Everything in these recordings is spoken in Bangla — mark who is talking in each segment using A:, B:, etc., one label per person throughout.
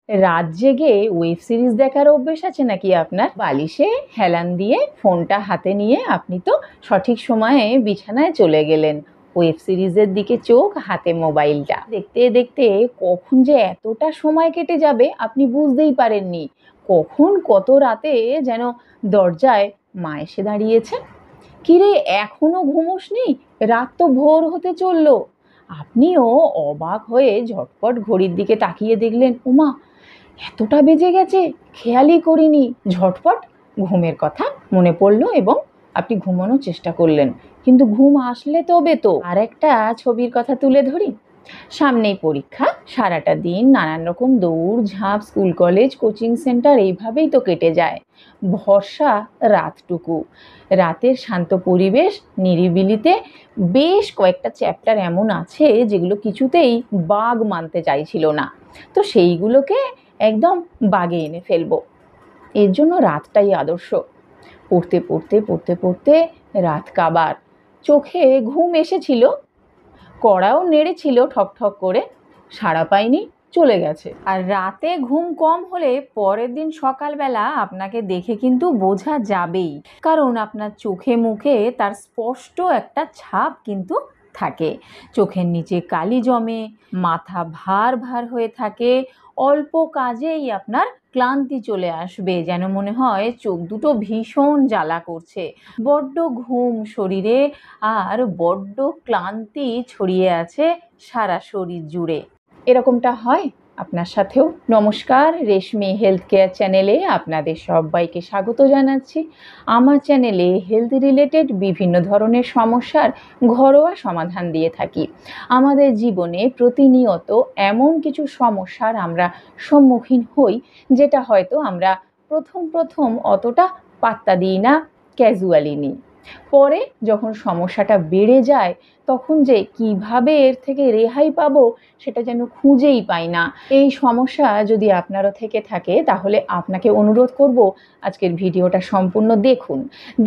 A: রাত জেগে ওয়েব সিরিজ দেখার অভ্যেস আছে নাকি আপনার? বালিশে হেলান দিয়ে ফোনটা হাতে নিয়ে আপনি তো সঠিক সময়ে বিছানায় চলে গেলেন। ওয়েব সিরিজের দিকে চোখ, হাতে মোবাইলটা। দেখতে দেখতে কখন যে এতটা সময় কেটে যাবে আপনি বুঝতেই পারেননি। কখন কত রাতে যেন দরজায় মা এসে দাঁড়িয়েছে। কিরে, এখনো ঘুমোসনি? রাত তো ভোর হতে চললো। আপনিও অবাক হয়ে ঝটপট ঘড়ির দিকে তাকিয়ে দেখলেন, ওমা, এতটা বেজে গেছে, খেয়ালই করিনি। ঝটপট ঘুমের কথা মনে পড়লো এবং আপনি ঘুমানোর চেষ্টা করলেন, কিন্তু ঘুম আসলে তবে তো। আর একটা ছবির কথা তুলে ধরি। সামনেই পরীক্ষা, সারাটা দিন নানান রকম দৌড় ঝাঁপ, স্কুল কলেজ কোচিং সেন্টার, এইভাবেই তো কেটে যায়। ভরসা রাতটুকু, রাতের শান্ত পরিবেশ, নিরিবিলিতে বেশ কয়েকটা চ্যাপ্টার এমন আছে যেগুলো কিছুতেই বাগ মানতে চাইছিল না, তো সেইগুলোকে একদম বাগে এনে ফেলবো। এর জন্য রাতটাই আদর্শ। পড়তে পড়তে পড়তে পড়তে রাত কাবার, চোখে ঘুম এসেছিল, কড়াও নেড়েছিল ঠক ঠক করে, সাড়া পায়নি, চলে গেছে। আর রাতে ঘুম কম হলে পরের দিন সকালবেলা আপনাকে দেখে কিন্তু বোঝা যাবেই, কারণ আপনার চোখে মুখে তার স্পষ্ট একটা ছাপ কিন্তু থাকে। চোখের নিচে কালি জমে, মাথা ভার ভার হয়ে থাকে, অল্প কাজেই আপনার ক্লান্তি চলে আসবে, যেন মনে হয় চোখ দুটো ভীষণ জ্বালা করছে। বড্ড ঘুম শরীরে, আর বড্ড ক্লান্তি ছড়িয়ে আছে সারা শরীর জুড়ে। এরকমটা হয় আপনার সাথেও? নমস্কার, রেশমি হেলথ কেয়ার চ্যানেলে আপনাদের সবাইকে স্বাগত জানাচ্ছি। আমার চ্যানেলে হেলথ রিলেটেড বিভিন্ন ধরনের সমস্যার ঘরোয়া সমাধান দিয়ে থাকি। আমাদের জীবনে প্রতিনিয়ত এমন কিছু সমস্যার আমরা সম্মুখীন হই, যেটা হয়তো আমরা প্রথম অতটা পাত্তা দিই না, ক্যাজুয়ালি নিই। পরে যখন সমস্যাটা বেড়ে যায়, তখন যে কিভাবে এর থেকে রেহাই পাবো সেটা যেন খুঁজেই পাই না। এই সমস্যা যদি আপনারও থেকে থাকে, তাহলে আপনাকে অনুরোধ করব আজকের ভিডিওটা সম্পূর্ণ দেখুন।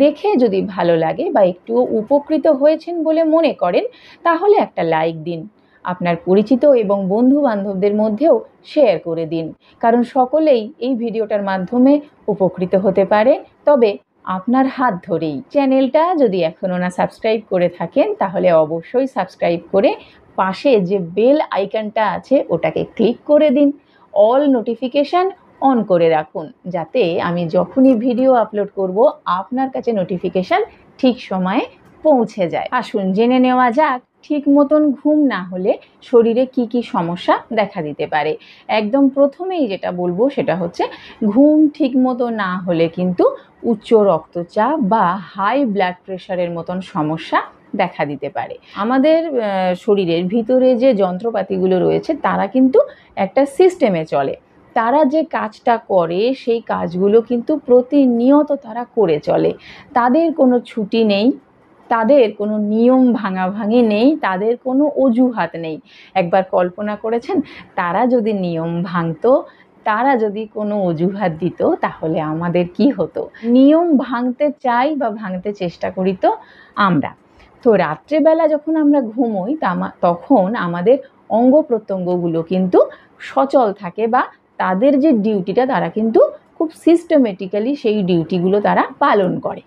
A: দেখে যদি ভালো লাগে বা একটুও উপকৃত হয়েছেন বলে মনে করেন, তাহলে একটা লাইক দিন। আপনার পরিচিত এবং বন্ধু বান্ধবদের মধ্যেও শেয়ার করে দিন, কারণ সকলেই এই ভিডিওটার মাধ্যমে উপকৃত হতে পারে, তবে আপনার হাত ধরেই। চ্যানেলটা যদি এখনও না সাবস্ক্রাইব করে থাকেন, তাহলে অবশ্যই সাবস্ক্রাইব করে পাশে যে বেল আইকনটা আছে ওটাকে ক্লিক করে দিন। অল নোটিফিকেশান অন করে রাখুন, যাতে আমি যখনই ভিডিও আপলোড করব আপনার কাছে নোটিফিকেশান ঠিক সময়ে পৌঁছে যায়। আসুন জেনে নেওয়া যাক, ঠিক মতন ঘুম না হলে শরীরে কি কি সমস্যা দেখা দিতে পারে। একদম প্রথমেই যেটা বলবো সেটা হচ্ছে, ঘুম ঠিক মতো না হলে কিন্তু উচ্চ রক্তচাপ বা হাই ব্লাড প্রেশারের মতন সমস্যা দেখা দিতে পারে। আমাদের শরীরের ভিতরে যে যন্ত্রপাতিগুলো রয়েছে তারা কিন্তু একটা সিস্টেমে চলে। তারা যে কাজটা করে সেই কাজগুলো কিন্তু প্রতিনিয়ত তারা করে চলে। তাদের কোনো ছুটি নেই, তাদের কোনো নিয়ম ভাঙাভাঙি নেই, তাদের কোনো অজুহাত নেই। একবার কল্পনা করেছেন, তারা যদি নিয়ম ভাঙতো, তারা যদি কোনো অজুহাত দিত, তাহলে আমাদের কি হতো? নিয়ম ভাঙতে চাই বা ভাঙতে চেষ্টা করি তো আমরা। তো রাত্রেবেলা যখন আমরা ঘুমোই তখন আমাদের অঙ্গ প্রত্যঙ্গগুলো কিন্তু সচল থাকে, বা তাদের যে ডিউটিটা তারা কিন্তু খুব সিস্টেমেটিক্যালি সেই ডিউটিগুলো তারা পালন করে।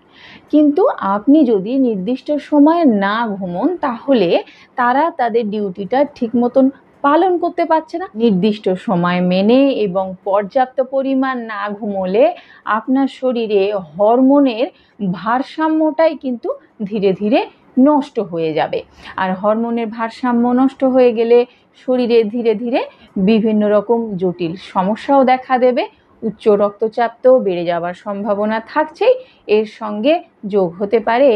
A: কিন্তু আপনি যদি নির্দিষ্ট সময়ে না ঘুমোন, তাহলে তারা তাদের ডিউটিটা ঠিক মতন পালন করতে পারছে না। নির্দিষ্ট সময় মেনে এবং পর্যাপ্ত পরিমাণ না ঘুমোলে আপনার শরীরে হরমোনের ভারসাম্যটাই কিন্তু ধীরে ধীরে নষ্ট হয়ে যাবে। আর হরমোনের ভারসাম্য নষ্ট হয়ে গেলে শরীরে ধীরে ধীরে বিভিন্ন রকম জটিল সমস্যাও দেখা দেবে। উচ্চ রক্তচাপ তো বেড়ে যাওয়ার সম্ভাবনা থাকছেই, এর সঙ্গে যোগ হতে পারে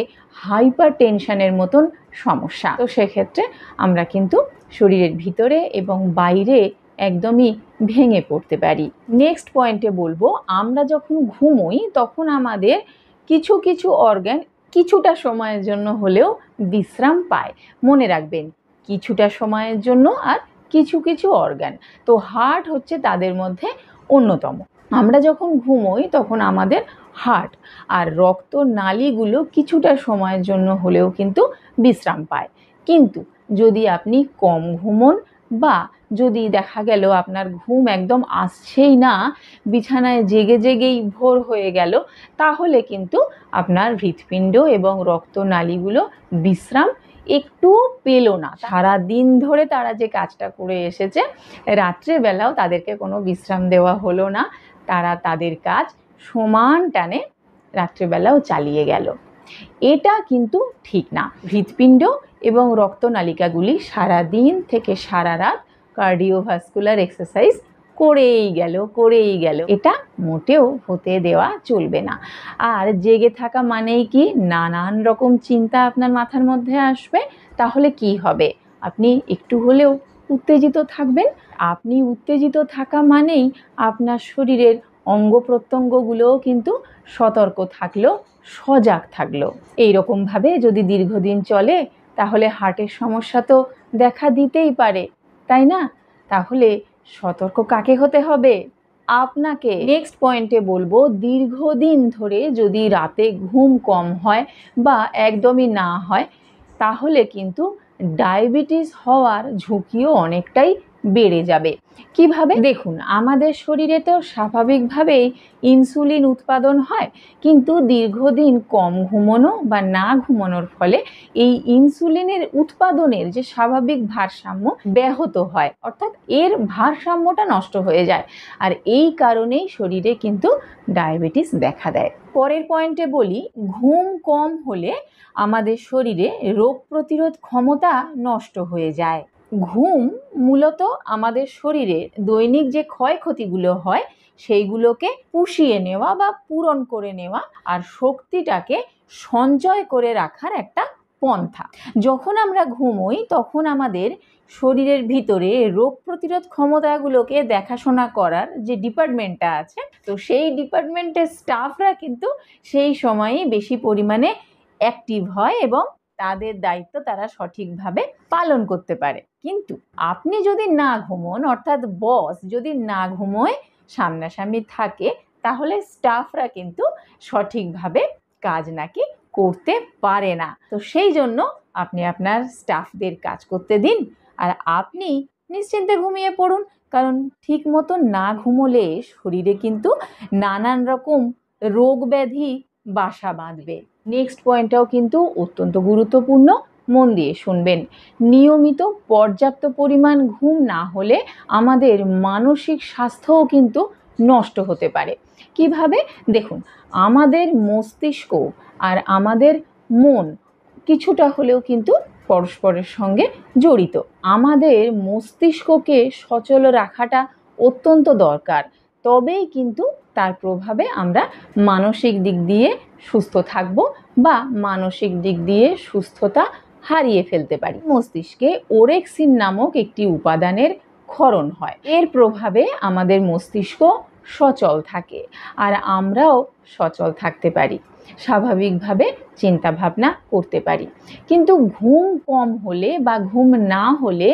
A: হাইপার টেনশনের মতন সমস্যা। তো সেক্ষেত্রে আমরা কিন্তু শরীরের ভিতরে এবং বাইরে একদমই ভেঙে পড়তে পারি। নেক্সট পয়েন্টে বলবো, আমরা যখন ঘুমোই তখন আমাদের কিছু কিছু অর্গান কিছুটা সময়ের জন্য হলেও বিশ্রাম পায়। মনে রাখবেন, কিছুটা সময়ের জন্য, আর কিছু কিছু অর্গান। তো হার্ট হচ্ছে তাদের মধ্যে অন্যতম। আমরা যখন ঘুমোই তখন আমাদের হার্ট আর রক্ত নালীগুলো কিছুটা সময়ের জন্য হলেও কিন্তু বিশ্রাম পায়। কিন্তু যদি আপনি কম ঘুমোন বা যদি দেখা গেল আপনার ঘুম একদম আসছেই না, বিছানায় জেগে জেগেই ভোর হয়ে গেল, তাহলে কিন্তু আপনার হৃৎপিণ্ড এবং রক্তনালীগুলো বিশ্রাম একটুও পেল না। সারা দিন ধরে তারা যে কাজটা করে এসেছে, রাত্রেবেলাও তাদেরকে কোনো বিশ্রাম দেওয়া হলো না, তারা তাদের কাজ সমান টানে রাত্রেবেলাও চালিয়ে গেল। এটা কিন্তু ঠিক না। হৃৎপিণ্ড এবং রক্তনালিকাগুলি সারা দিন থেকে সারা রাত কার্ডিওভাস্কুলার এক্সারসাইজ করেই গেল, এটা মোটেও হতে দেওয়া চলবে না। আর জেগে থাকা মানেই কি নানান রকম চিন্তা আপনার মাথার মধ্যে আসবে, তাহলে কি হবে? আপনি একটু হলেও উত্তেজিত থাকবেন। আপনি উত্তেজিত থাকা মানেই আপনার শরীরের অঙ্গ প্রত্যঙ্গগুলোও কিন্তু সতর্ক থাকলো, সজাগ থাকলো। এইরকমভাবে যদি দীর্ঘদিন চলে তাহলে হার্টের সমস্যা তো দেখা দিতেই পারে, তাই না? তাহলে সতর্ক কাকে হতে হবে? আপনাকে। নেক্সট পয়েন্টে বলবো, দীর্ঘদিন ধরে যদি রাতে ঘুম কম হয় বা একদমই না হয়, তাহলে কিন্তু ডায়াবেটিস হওয়ার ঝুঁকিও অনেকটাই বেড়ে যাবে। কিভাবে? দেখুন, আমাদের শরীরে তো স্বাভাবিকভাবেই ইনসুলিন উৎপাদন হয়, কিন্তু দীর্ঘদিন কম ঘুমানো বা না ঘুমানোর ফলে এই ইনসুলিনের উৎপাদনের যে স্বাভাবিক ভারসাম্য ব্যাহত হয়, অর্থাৎ এর ভারসাম্যটা নষ্ট হয়ে যায়, আর এই কারণেই শরীরে কিন্তু ডায়াবেটিস দেখা দেয়। পরের পয়েন্টে বলি, ঘুম কম হলে আমাদের শরীরে রোগ প্রতিরোধ ক্ষমতা নষ্ট হয়ে যায়। ঘুম মূলত আমাদের শরীরে দৈনিক যে ক্ষয়ক্ষতিগুলো হয় সেইগুলোকে পুষিয়ে নেওয়া বা পূরণ করে নেওয়া আর শক্তিটাকে সঞ্চয় করে রাখার একটা পন্থা। যখন আমরা ঘুমোই তখন আমাদের শরীরের ভিতরে রোগ প্রতিরোধ ক্ষমতাগুলোকে দেখাশোনা করার যে ডিপার্টমেন্টটা আছে, তো সেই ডিপার্টমেন্টের স্টাফরা কিন্তু সেই সময়ই বেশি পরিমাণে অ্যাক্টিভ হয় এবং তাদের দায়িত্ব তারা সঠিকভাবে পালন করতে পারে। কিন্তু আপনি যদি না ঘুমোন, অর্থাৎ বস যদি না ঘুমোয়, সামনাসামনি থাকে, তাহলে স্টাফরা কিন্তু সঠিকভাবে কাজ নাকি করতে পারে না। তো সেই জন্য আপনি আপনার স্টাফদের কাজ করতে দিন আর আপনি নিশ্চিন্তে ঘুমিয়ে পড়ুন, কারণ ঠিক মতো না ঘুমোলে শরীরে কিন্তু নানান রকম রোগ ব্যাধি বাসা বাঁধবে। নেক্সট পয়েন্টটাও কিন্তু অত্যন্ত গুরুত্বপূর্ণ, মন দিয়ে শুনবেন। নিয়মিত পর্যাপ্ত পরিমাণ ঘুম না হলে আমাদের মানসিক স্বাস্থ্যও কিন্তু নষ্ট হতে পারে। কিভাবে? দেখুন, আমাদের মস্তিষ্ক আর আমাদের মন কিছুটা হলেও কিন্তু পরস্পরের সঙ্গে জড়িত। আমাদের মস্তিষ্ককে সচল রাখাটা অত্যন্ত দরকার, তবেই কিন্তু তার প্রভাবে আমরা মানসিক দিক দিয়ে সুস্থ থাকব বা মানসিক দিক দিয়ে সুস্থতা হারিয়ে ফেলতে পারি। মস্তিষ্কে ওরেক্সিন নামক একটি উপাদানের ক্ষরণ হয়, এর প্রভাবে আমাদের মস্তিষ্ক সচল থাকে আর আমরাও সচল থাকতে পারি, স্বাভাবিকভাবে চিন্তা ভাবনা করতে পারি। কিন্তু ঘুম কম হলে বা ঘুম না হলে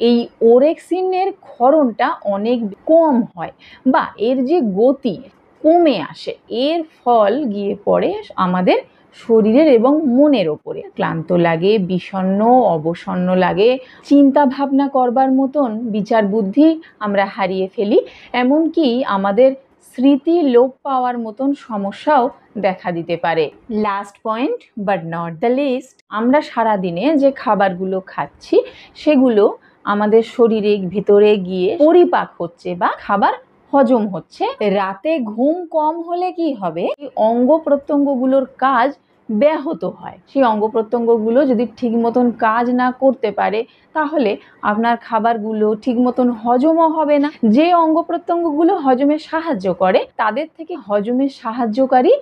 A: এই ওরেক্সিনের ক্ষরণটা অনেক কম হয় বা এর যে গতি কমে আসে, এর ফল গিয়ে পড়ে আমাদের শরীরের এবং মনের ওপরে। ক্লান্ত লাগে, বিষণ্ণ অবসন্ন লাগে, চিন্তা ভাবনা করবার মতন বিচার বুদ্ধি আমরা হারিয়ে ফেলি, এমনকি আমাদের স্মৃতি লোপ পাওয়ার মতন সমস্যাও দেখা দিতে পারে। Last point but not the least, আমরা সারাদিনে যে খাবারগুলো খাচ্ছি সেগুলো আমাদের শরীরের ভিতরে গিয়ে পরিপাক হচ্ছে বা খাবার হজম হচ্ছে। রাতে ঘুম কম হলে কি হবে? অঙ্গ প্রত্যঙ্গগুলোর কাজ ব্যাহত হয়। সেই অঙ্গ প্রত্যঙ্গগুলো যদি ঠিক মতন কাজ না করতে পারে তাহলে আপনার খাবারগুলো ঠিক মতন হজমও হবে না। যে অঙ্গ প্রত্যঙ্গগুলো হজমে সাহায্য করে তাদের থেকে হজমে সাহায্যকারী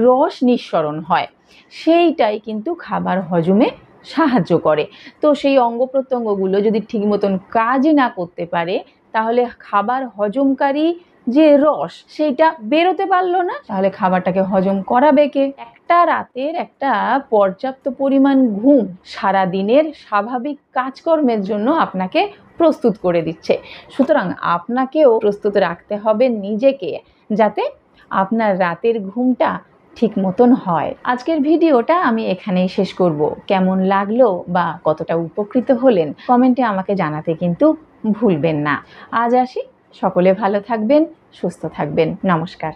A: রস নিঃসরণ হয়, সেইটাই কিন্তু খাবার হজমে সাহায্য করে। তো সেই অঙ্গ প্রত্যঙ্গগুলো যদি ঠিক মতন কাজই না করতে পারে তাহলে খাবার হজমকারী যে রস সেইটা বেরোতে পারলো না, তাহলে খাবারটাকে হজম করাবে কে? একটা রাতের একটা পর্যাপ্ত পরিমাণ ঘুম সারা দিনের স্বাভাবিক কাজকর্মের জন্য আপনাকে প্রস্তুত করে দিচ্ছে। সুতরাং আপনাকেও প্রস্তুত রাখতে হবে নিজেকে, যাতে আপনার রাতের ঘুমটা ঠিক মতন হয়। আজকের ভিডিওটা আমি এখানেই শেষ করব। কেমন লাগলো বা কতটা উপকৃত হলেন কমেন্টে আমাকে জানাতে কিন্তু ভুলবেন না। আজ আসি, সকলে ভালো থাকবেন, সুস্থ থাকবেন। নমস্কার।